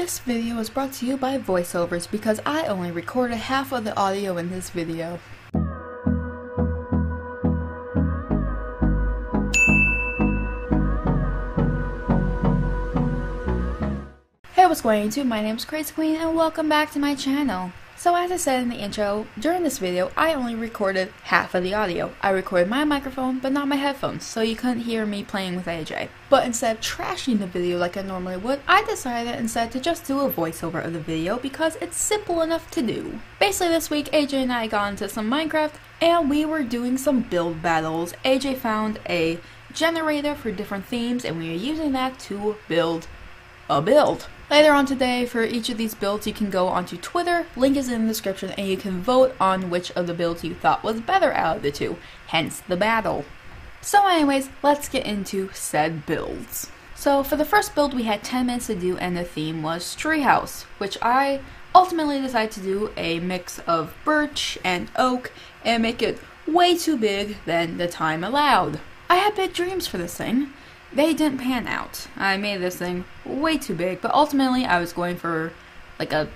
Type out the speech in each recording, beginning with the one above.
This video is brought to you by voiceovers because I only recorded half of the audio in this video. Hey, what's going on YouTube? My name is Crazy Queen and welcome back to my channel. So as I said in the intro, during this video I only recorded half of the audio. I recorded my microphone but not my headphones, so you couldn't hear me playing with AJ. But instead of trashing the video like I normally would, I decided instead to just do a voiceover of the video because it's simple enough to do. Basically this week AJ and I got into some Minecraft and we were doing some build battles. AJ found a generator for different themes and we were using that to build a build. Later on today, for each of these builds, you can go onto Twitter, link is in the description, and you can vote on which of the builds you thought was better out of the two, hence the battle. So anyways, let's get into said builds. So for the first build, we had 10 minutes to do, and the theme was treehouse, which I ultimately decided to do a mix of birch and oak, and make it way too big than the time allowed. I had big dreams for this thing. They didn't pan out. I made this thing way too big, but ultimately I was going for like a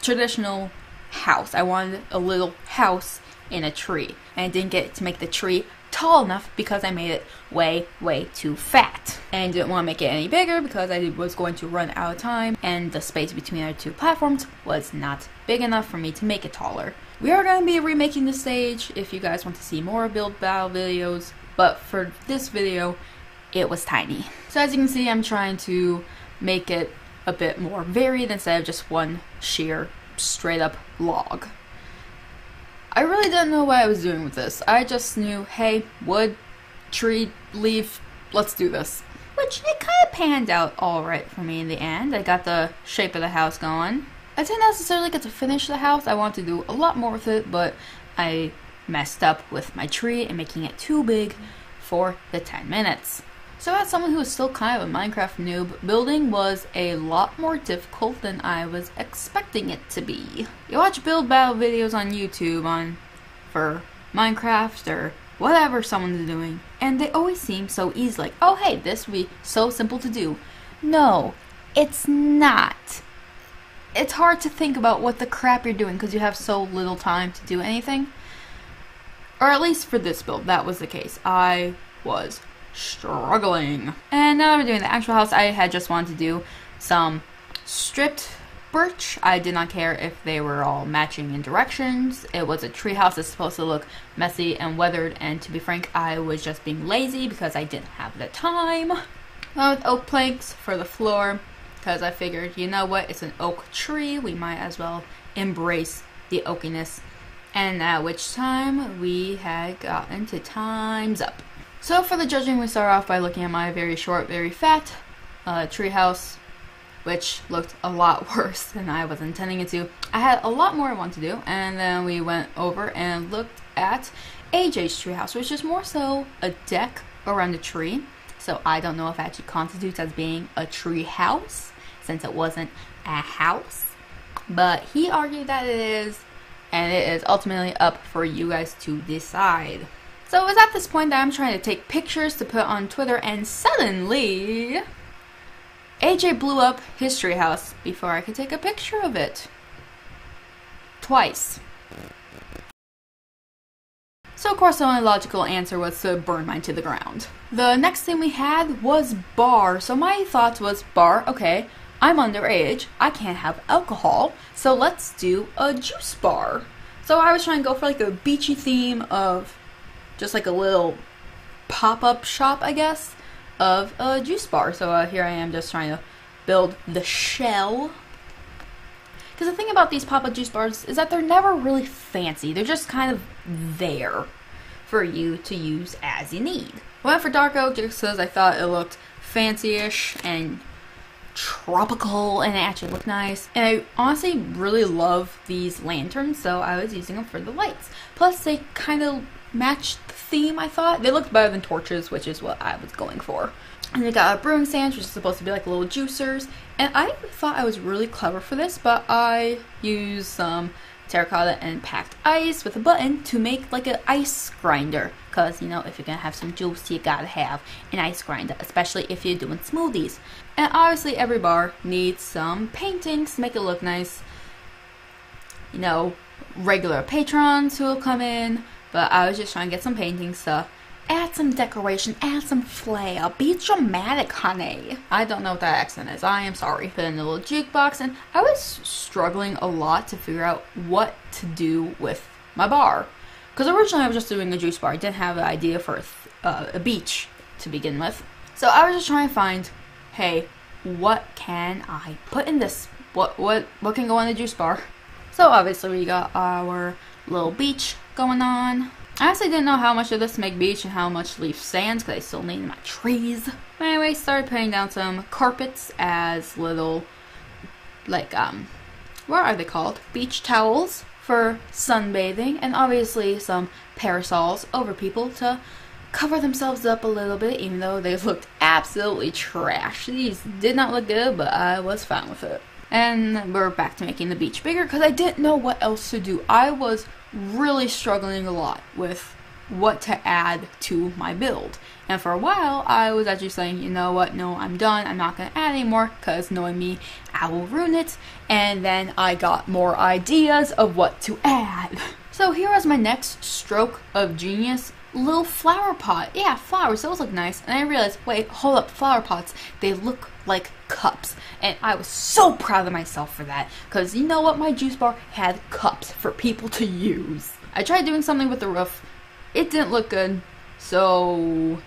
traditional house. I wanted a little house in a tree, and I didn't get to make the tree tall enough because I made it way too fat. And didn't want to make it any bigger because I was going to run out of time, and the space between our two platforms was not big enough for me to make it taller. We are going to be remaking the stage if you guys want to see more build battle videos, but for this video, it was tiny. So as you can see, I'm trying to make it a bit more varied instead of just one sheer straight up log. I really didn't know what I was doing with this. I just knew, hey, wood, tree, leaf, let's do this. Which it kind of panned out alright for me in the end. I got the shape of the house going. I didn't necessarily get to finish the house. I wanted to do a lot more with it, but I messed up with my tree and making it too big for the 10 minutes. So as someone who is still kind of a Minecraft noob, building was a lot more difficult than I was expecting it to be. You watch build battle videos on YouTube for Minecraft or whatever someone's doing, and they always seem so easy, like, oh hey, this would be so simple to do. No, it's not. It's hard to think about what the crap you're doing because you have so little time to do anything. Or at least for this build, that was the case. I was struggling. And now we're doing the actual house. I had just wanted to do some stripped birch. I did not care if they were all matching in directions. It was a tree house. It's supposed to look messy and weathered, and to be frank, I was just being lazy because I didn't have the time. Now with oak planks for the floor because I figured, you know what, it's an oak tree, we might as well embrace the oakiness. And at which time we had gotten to time's up. So for the judging, we start off by looking at my very short, very fat treehouse, which looked a lot worse than I was intending it to. I had a lot more I wanted to do, and then we went over and looked at AJ's treehouse, which is more so a deck around a tree. So I don't know if it actually constitutes as being a tree house, since it wasn't a house. But he argued that it is, and it is ultimately up for you guys to decide. So it was at this point that I'm trying to take pictures to put on Twitter, and suddenly AJ blew up his treehouse before I could take a picture of it. Twice. So of course the only logical answer was to burn mine to the ground. The next thing we had was bar. So my thoughts was, bar, okay, I'm underage, I can't have alcohol, so let's do a juice bar. So I was trying to go for like a beachy theme of just like a little pop-up shop, I guess, of a juice bar. So here I am just trying to build the shell. Because the thing about these pop-up juice bars is that they're never really fancy. They're just kind of there for you to use as you need. I went for dark oak just because I thought it looked fancy-ish and tropical, and it actually looked nice. And I honestly really love these lanterns, so I was using them for the lights. Plus, they kind of matched the theme, I thought. They looked better than torches, which is what I was going for. And they got a brewing stand, which is supposed to be like little juicers. And I thought I was really clever for this, but I used some terracotta and packed ice with a button to make like an ice grinder. Because, you know, if you're going to have some juice, you gotta have an ice grinder, especially if you're doing smoothies. And obviously every bar needs some paintings to make it look nice. You know, regular patrons who will come in, but I was just trying to get some paintings to add some decoration, add some flair, be dramatic, honey. I don't know what that accent is, I am sorry. Put in a little jukebox, and I was struggling a lot to figure out what to do with my bar. Because originally I was just doing a juice bar. I didn't have an idea for a beach to begin with. So I was just trying to find, hey, what can I put in this? What can go on the juice bar? So obviously we got our little beach going on. I actually didn't know how much of this to make beach and how much to leave sands because I still need my trees. But anyway, started putting down some carpets as little, like, what are they called? Beach towels for sunbathing, and obviously some parasols over people to cover themselves up a little bit, even though they looked absolutely trash. These did not look good, but I was fine with it. And we're back to making the beach bigger because I didn't know what else to do. I was really struggling a lot with what to add to my build. And for a while, I was actually saying, you know what, no, I'm done. I'm not going to add anymore because knowing me, I will ruin it. And then I got more ideas of what to add. So here was my next stroke of genius. Little flower pot. Yeah, flowers. Those look nice. And I realized, wait, hold up, flower pots. They look like cups. And I was so proud of myself for that. Because you know what? My juice bar had cups for people to use. I tried doing something with the roof. It didn't look good. So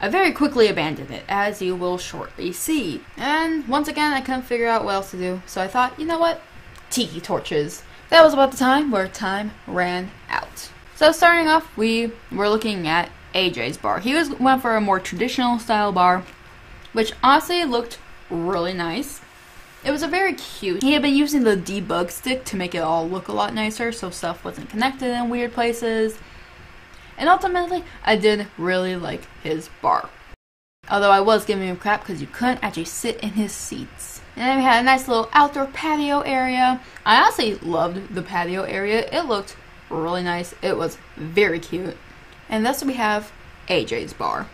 I very quickly abandoned it, as you will shortly see. And once again, I couldn't figure out what else to do. So I thought, you know what? Tiki torches. That was about the time where time ran out. So starting off, we were looking at AJ's bar. He went for a more traditional style bar, which honestly looked really nice. It was a very cute. He had been using the debug stick to make it all look a lot nicer, so stuff wasn't connected in weird places. And ultimately, I did really like his bar. Although I was giving him crap because you couldn't actually sit in his seats. And then we had a nice little outdoor patio area. I honestly loved the patio area. It looked really nice. It was very cute. And thus we have AJ's bar.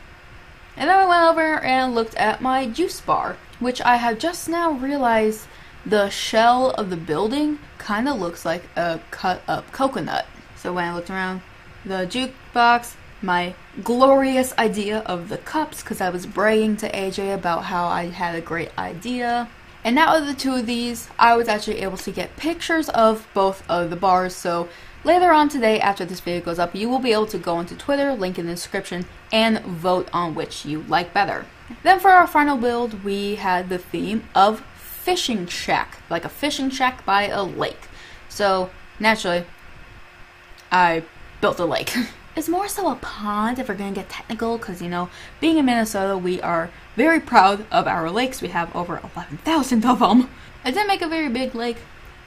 And then we went over and looked at my juice bar, which I have just now realized the shell of the building kind of looks like a cut up coconut. So when I looked around the jukebox, my glorious idea of the cups, because I was bragging to AJ about how I had a great idea. And out of the two of these, I was actually able to get pictures of both of the bars. So later on today, after this video goes up, you will be able to go into Twitter, link in the description, and vote on which you like better. Then for our final build, we had the theme of fishing shack, like a fishing shack by a lake. So naturally, I built a lake. It's more so a pond if we're gonna get technical, because you know, being in Minnesota, we are very proud of our lakes. We have over 11,000 of them. I didn't make a very big lake,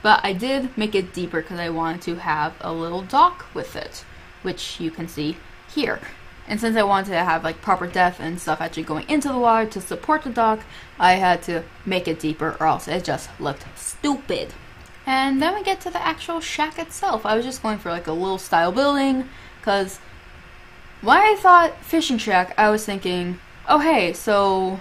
but I did make it deeper because I wanted to have a little dock with it, which you can see here. And since I wanted to have like proper depth and stuff actually going into the water to support the dock, I had to make it deeper or else it just looked stupid. And then we get to the actual shack itself. I was just going for like a little style building, because when I thought fishing shack, I was thinking, oh hey, so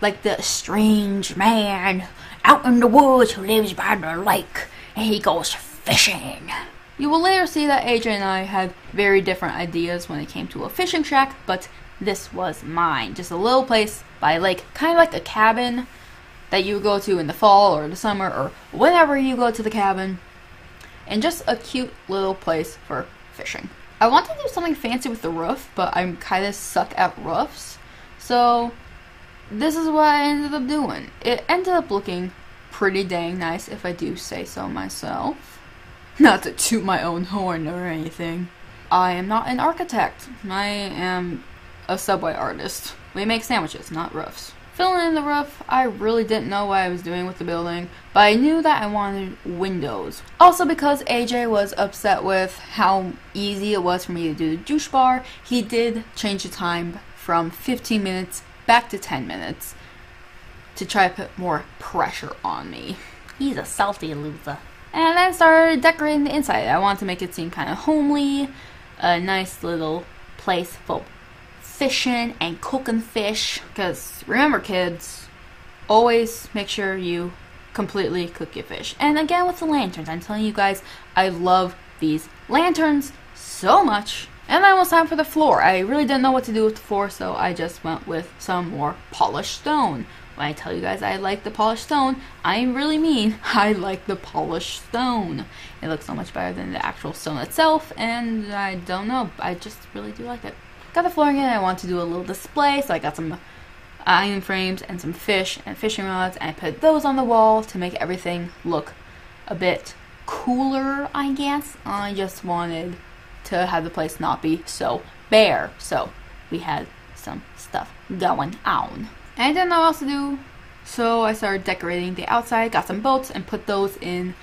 like the strange man out in the woods who lives by the lake and he goes fishing. You will later see that AJ and I had very different ideas when it came to a fishing shack, but this was mine. Just a little place by a lake, kind of like a cabin that you go to in the fall or the summer or whenever you go to the cabin. And just a cute little place for fishing. I wanted to do something fancy with the roof, but I kind of suck at roofs. So this is what I ended up doing. It ended up looking pretty dang nice, if I do say so myself. Not to toot my own horn or anything. I am not an architect. I am a Subway artist. We make sandwiches, not roofs. Filling in the roof, I really didn't know what I was doing with the building, but I knew that I wanted windows. Also because AJ was upset with how easy it was for me to do the juice bar, he did change the time from 15 minutes back to 10 minutes to try to put more pressure on me. He's a salty loser. And then started decorating the inside. I wanted to make it seem kind of homely, a nice little place for fishing and cooking fish. Because remember, kids, always make sure you completely cook your fish. And again with the lanterns, I'm telling you guys, I love these lanterns so much. And then it was time for the floor. I really didn't know what to do with the floor, so I just went with some more polished stone. When I tell you guys I like the polished stone, I really mean I like the polished stone. It looks so much better than the actual stone itself, and I don't know, I just really do like it. Got the flooring in, I want to do a little display, so I got some iron frames and some fish and fishing rods, and I put those on the wall to make everything look a bit cooler, I guess. I just wanted to have the place not be so bare, so we had some stuff going on. And I didn't know what else to do, so I started decorating the outside, got some boats, and put those in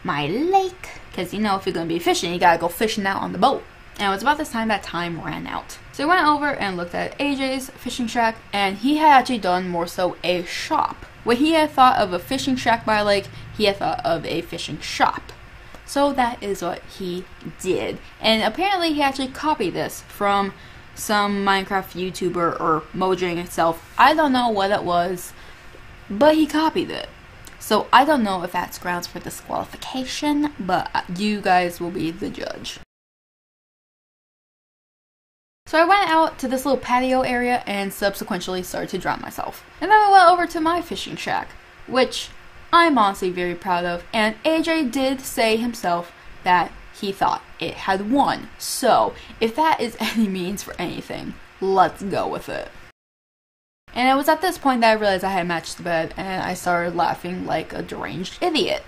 my lake. Because, you know, if you're going to be fishing, you gotta go fishing out on the boat. And it was about this time that time ran out. So I went over and looked at AJ's fishing shack, and he had actually done more so a shop. When he had thought of a fishing shack by a lake, he had thought of a fishing shop. So that is what he did. And apparently he actually copied this from some Minecraft YouTuber or Mojang itself. I don't know what it was, but he copied it. So I don't know if that's grounds for disqualification, but you guys will be the judge. So I went out to this little patio area and subsequently started to drown myself. And then I went over to my fishing shack, which I'm honestly very proud of. And AJ did say himself that he thought it had won. So if that is any means for anything, let's go with it. And it was at this point that I realized I had matched the bed, and I started laughing like a deranged idiot.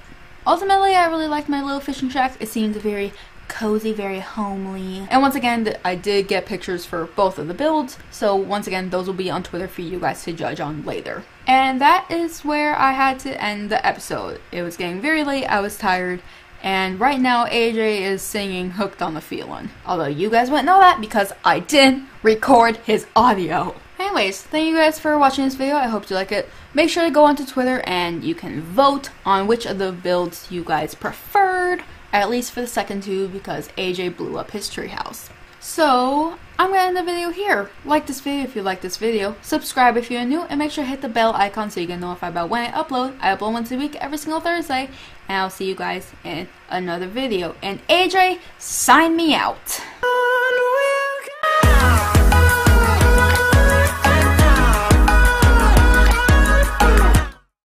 Ultimately, I really liked my little fishing shack. It seemed very cozy, very homely. And once again, I did get pictures for both of the builds, so once again, those will be on Twitter for you guys to judge on later. And that is where I had to end the episode. It was getting very late, I was tired, and right now AJ is singing Hooked on the Feeling. Although you guys wouldn't know that because I didn't record his audio. Anyways, thank you guys for watching this video. I hope you like it. Make sure to go onto Twitter and you can vote on which of the builds you guys preferred, at least for the second two, because AJ blew up his treehouse. So, I'm going to end the video here. Like this video if you like this video, subscribe if you're new, and make sure to hit the bell icon so you get notified about when I upload. I upload once a week, every single Thursday, and I'll see you guys in another video. And AJ, sign me out.